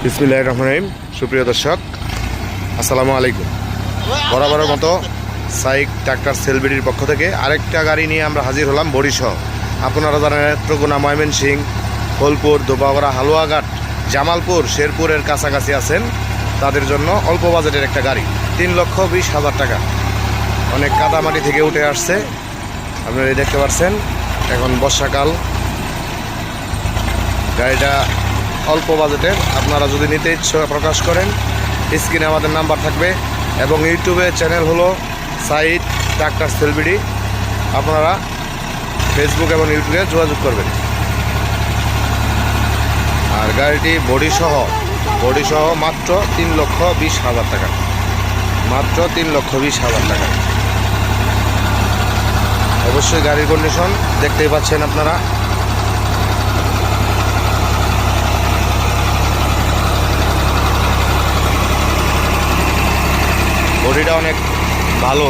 বিসমিল্লাহির রহমানির রহিম। সুপ্রিয় দর্শক, আসসালামু আলাইকুম। বরাবরের মতো সাইক ট্রাক্টর সেলবিডির পক্ষ থেকে আরেকটা গাড়ি নিয়ে আমরা হাজির হলাম বরিশাল। আপনারা জানেন নেত্রকোনা, ময়মনসিংহ, ফলপুর, ধোপাগড়া, হালুয়াঘাট, জামালপুর, শেরপুরের কাছাকাছি আছেন, তাদের জন্য অল্প বাজেটের একটা গাড়ি, 3,20,000 টাকা। অনেক কাদামাটি থেকে উঠে আসছে, আপনারা দেখতে পাচ্ছেন। এখন বর্ষাকাল, গাড়িটা অল্প বাজেটের। আপনারা যদি নিতে ইচ্ছা প্রকাশ করেন, স্ক্রিনে আমাদের নাম্বার থাকবে এবং ইউটিউবে চ্যানেল হলো সাইক ট্রাক্টর সেলবিডি। আপনারা ফেসবুক এবং ইউটিউবে যোগাযোগ করবেন। আর গাড়িটি বডি সহ মাত্র 3,20,000 টাকা, মাত্র 3,20,000 টাকা। অবশ্যই গাড়ির কন্ডিশন দেখতেই পাচ্ছেন আপনারা। বডিটা অনেক ভালো।